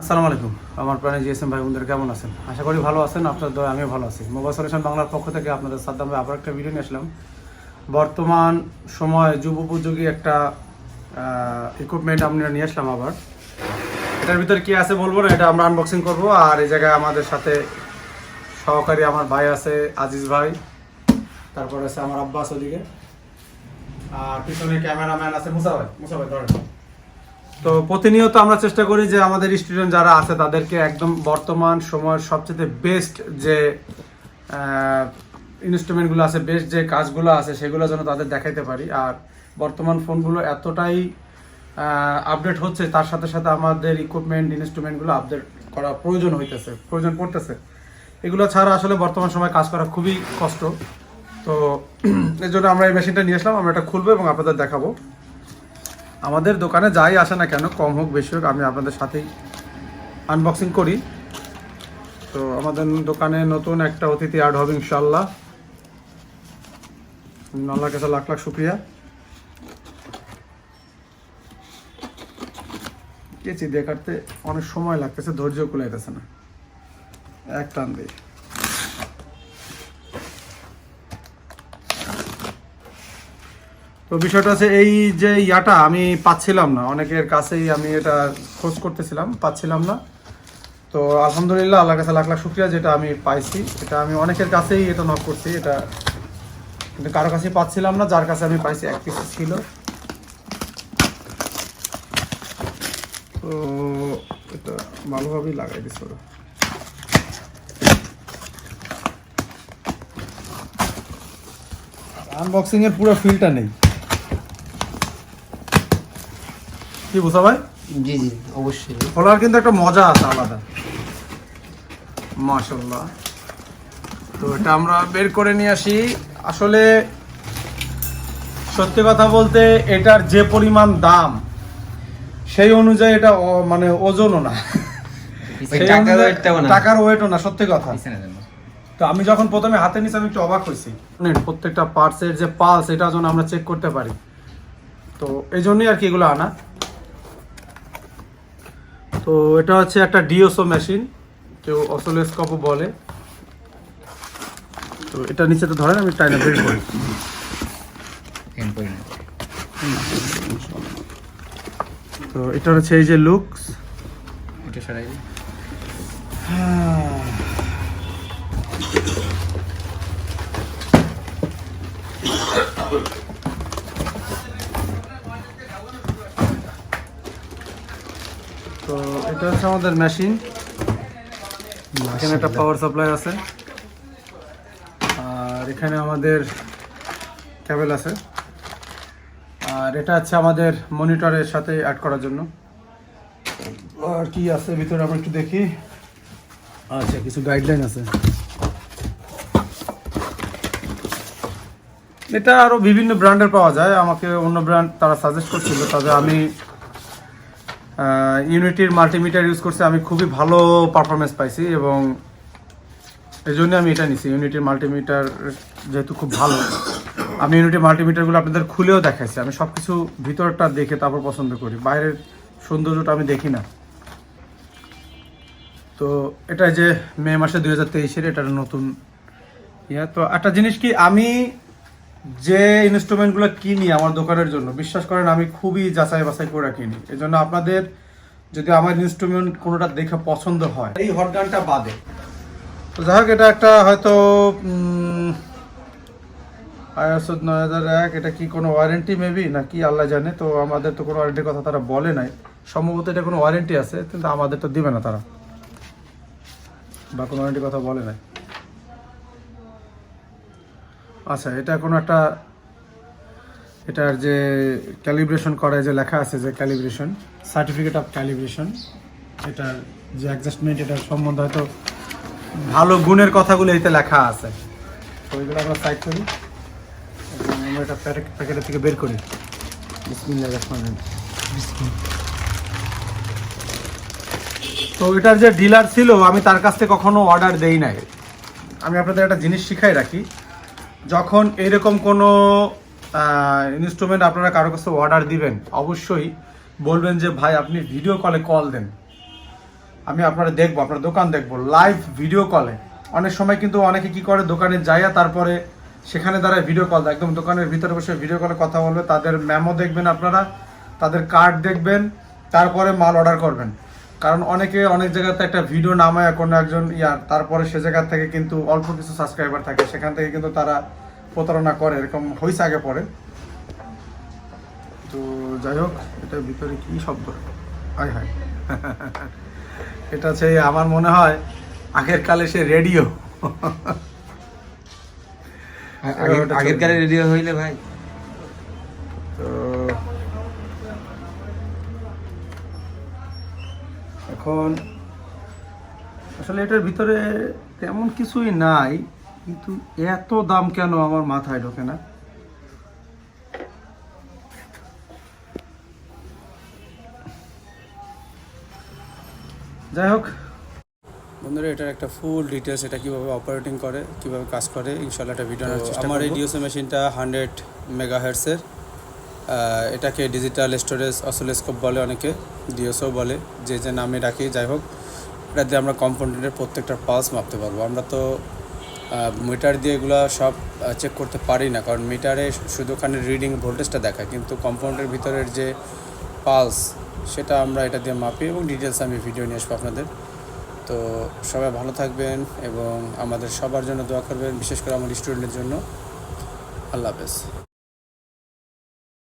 আসসালামু আলাইকুম আমার প্রাণী জিএসএম ভাই বোনদের কেমন আছেন? আশা করি ভালো আছেন। আপনার দয়া আমিও ভালো আছি। মোবাইল সলিউশন বাংলার পক্ষ থেকে আপনাদের সাদ্দাম ভাই আবার একটা ভিডিও নিয়ে আসলাম। বর্তমান সময় যুগোপযোগী একটা ইকুইপমেন্ট আমরা নিয়ে আসলাম আবার। এটার ভিতরে কি আছে বলবো না, এটা আমরা আনবক্সিং করব। আর এই জায়গায় আমাদের সাথে সহকারী আমার ভাই আছে আজিজ ভাই, তারপর আছে আমার আব্বাস ওদিকে, আর পিছনে ক্যামেরাম্যান আছে মুসা ভাই ধরেন। তো প্রতিনিয়ত আমরা চেষ্টা করি যে আমাদের স্টুডেন্ট যারা আছে তাদেরকে একদম বর্তমান সময়ের সবচেয়ে বেস্ট যে ইনস্ট্রুমেন্টগুলো আছে, বেস্ট যে কাজগুলো আছে সেগুলো যেন তাদের দেখাইতে পারি। আর বর্তমান ফোনগুলো এতটাই আপডেট হচ্ছে, তার সাথে সাথে আমাদের ইকুইপমেন্ট ইনস্ট্রুমেন্টগুলো আপডেট করা প্রয়োজন পড়তেছে। এগুলো ছাড়া আসলে বর্তমান সময় কাজ করা খুবই কষ্ট। তো এই জন্য আমরা এই মেশিনটা নিয়ে আসলাম। আমরা এটা খুলবো এবং আপনাদের দেখাবো। আমাদের দোকানে যাই আসে না কেন, কম হোক বেশি হোক, আমি আপনাদের সাথেই আনবক্সিং করি। তো আমাদের দোকানে নতুন একটা অতিথি অ্যাড হবে ইনশাল্লাহ। আল্লাহর কাছে লাখ লাখ শুক্রিয়া। কেচি দিয়ে কাটতে অনেক সময় লাগতেছে, ধৈর্য কুলাইতেছে না, এক টান দিয়ে। তো বিষয়টা আছে এই যে ইয়াটা আমি পাচ্ছিলাম না, অনেকের কাছেই আমি এটা খোঁজ করতেছিলাম, পাচ্ছিলাম না। তো আলহামদুলিল্লাহ আল্লাহর কাছে লাখ লাখ শুকরিয়া, যেটা আমি পাইছি। এটা আমি অনেকের কাছেই এটা নক করছি, এটা কিন্তু কারো কাছেই পাচ্ছিলাম না। যার কাছে আমি পাইছি এক পিস ছিল। তো এটা ভালোভাবেই লাগাই দিচ্ছি। আনবক্সিং এর পুরো ফিলটা নেই, কি বুঝা ভাই? জি জি অবশ্যই। খোলার কিন্তু একটা মজা আছে আলাদা, মাশাআল্লাহ। তো এটা আমরা বের করে নিয়ে আসি। আসলে সত্যি কথা বলতে এটার যে পরিমাণ দাম, সেই অনুযায়ী এটা মানে ওজনও না, টাকার ওয়েটও না, সত্যি কথা। তো আমি যখন প্রথমে হাতে নিয়েছি আমি একটু অবাক হয়েছি। প্রত্যেকটা পার্টসের যে পালস, এটা যেন আমরা চেক করতে পারি। তো এই জন্যই আর কি এগুলো আনা। তো এটা হচ্ছে একটা ডিএসও মেশিন, কেউ অসিলোস্কোপও বলে। তো এটা নিচে তো ধরেন, আমি টাইনা বের করি। তো এটা হচ্ছে এই যে লুকস, এটা সরাই তো এটা হচ্ছে আমাদের মেশিন। এখানে একটা পাওয়ার সাপ্লাই আছে, আর এখানে আমাদের কেবল আছে। আর এটা হচ্ছে আমাদের মনিটরের সাথে অ্যাড করার জন্য। আর কি আছে ভিতরে আমরা একটু দেখি। আচ্ছা, কিছু গাইডলাইন আছে। এটা আরও বিভিন্ন ব্র্যান্ডের পাওয়া যায়, আমাকে অন্য ব্র্যান্ড তারা সাজেস্ট করছিল। তবে আমি ইউনিটির মাল্টিমিটার ইউজ করছি, আমি খুবই ভালো পারফরমেন্স পাইছি এবং এই জন্য আমি এটা নিছি। ইউনিটির মাল্টিমিটার যেহেতু খুব ভালো, আমি ইউনিটির মাল্টিমিটারগুলো আপনাদের খুলেও দেখাইছি। আমি সব কিছু ভিতরটা দেখে তারপর পছন্দ করি, বাইরের সৌন্দর্যটা আমি দেখি না। তো এটা যে মে মাসে 2023-এর এটা নতুন ইয়া। তো একটা জিনিস কি, আমি যে ইনস্ট্রুমেন্টগুলো কিনি আমার দোকানের জন্য, বিশ্বাস করেন আমি খুবই যাচাই বাছাই করে কিনি। এই জন্য আপনাদের যদি আমার ইনস্ট্রুমেন্ট কোনোটা দেখে পছন্দ হয়, এই হটগানটা বাদে। তো যাই হোক, এটা একটা হয়তো ISO 9001, এটা কি কোনো ওয়ারেন্টি মেবি না কি আল্লাহ জানে। তো আমাদের তো কোনো ওয়ারেন্টির কথা তারা বলে নাই, সম্ভবত এটা কোনো ওয়ারেন্টি আছে, কিন্তু আমাদের তো দিবে না তারা, বা কোনো ওয়ারেন্টির কথা বলে নাই। আচ্ছা, এটা কোনো একটা, এটার যে ক্যালিব্রেশন করে যে লেখা আছে, যে ক্যালিব্রেশন সার্টিফিকেট অফ ক্যালিব্রেশন, এটার যে অ্যাডজাস্টমেন্ট, এটার সম্বন্ধে হয়তো ভালো গুণের কথাগুলো এতে লেখা আছে। তো ওইগুলো আমরা সাইড করি, আমরা এটা প্যাকেটের থেকে বের করি। বিসমিল্লাহির রহমানির রহিম। তো এটার যে ডিলার ছিল, আমি তার কাছ থেকে কখনো অর্ডার দেই নাই। আমি আপনাদের একটা জিনিস শিখাই রাখি, যখন এরকম কোনো ইনস্ট্রুমেন্ট আপনারা কারো কাছে অর্ডার দিবেন, অবশ্যই বলবেন যে ভাই আপনি ভিডিও কলে কল দেন। আমি আপনারা দেখবো, আপনার দোকান দেখবো লাইভ ভিডিও কলে। অনেক সময় কিন্তু অনেকে কি করে, দোকানে যাইয়া তারপরে সেখানে দাঁড়ায় ভিডিও কল দেয়, একদম দোকানের ভিতরে বসে ভিডিও কলে কথা বলবে, তাদের মেমো দেখবেন আপনারা, তাদের কার্ড দেখবেন, তারপরে মাল অর্ডার করবেন। কারণ অনেকে অনেক জায়গাতে একটা ভিডিও নামায় কোনো একজন তারপরে সে জায়গা থেকে কিন্তু অল্প কিছু সাবস্ক্রাইবার থাকে, সেখান থেকে কিন্তু তারা প্রতারণা করে, এরকম হয়েছে আগে পরে। তো যাই হোক, এটার ভিতরে কি শব্দ, হায় হায় এটা সেই আমার মনে হয় আগের কালে সে রেডিও। আগের কালে রেডিও হইলে ভাই, তো এখন আসলে এটার ভিতরে তেমন কিছুই নাই, কিন্তু এত দাম কেন আমার মাথায় ঢোকে না। যাই হোক বন্ধুরা, এটার একটা ফুল ডিটেলস, এটা কীভাবে অপারেটিং করে, কীভাবে কাজ করে, ইনশাল্লাহ একটা ভিডিও আনার চেষ্টা করব। আমার এই ডিএসও মেশিনটা 100 মেগাহার্টসের, এটাকে ডিজিটাল স্টোরেজ অসিলোস্কোপ বলে, অনেকে ডিএসও বলে, যে যে নামে ডাকি। যাই হোক, এটা দিয়ে আমরা কম্পোনেন্টের প্রত্যেকটা পালস মাপতে পারবো। আমরা তো মিটার দিয়ে এগুলো সব চেক করতে পারি না, কারণ মিটারে শুধু ওখানে রিডিং ভোল্টেজটা দেখায়, কিন্তু কম্পোনেন্টের ভিতরের যে পালস সেটা আমরা এটা দিয়ে মাপি, এবং ডিটেলস আমি ভিডিও নিয়ে আসবো আপনাদের। তো সবাই ভালো থাকবেন এবং আমাদের সবার জন্য দোয়া করবেন, বিশেষ করে আমার স্টুডেন্টের জন্য। আল্লাহ হাফেজ।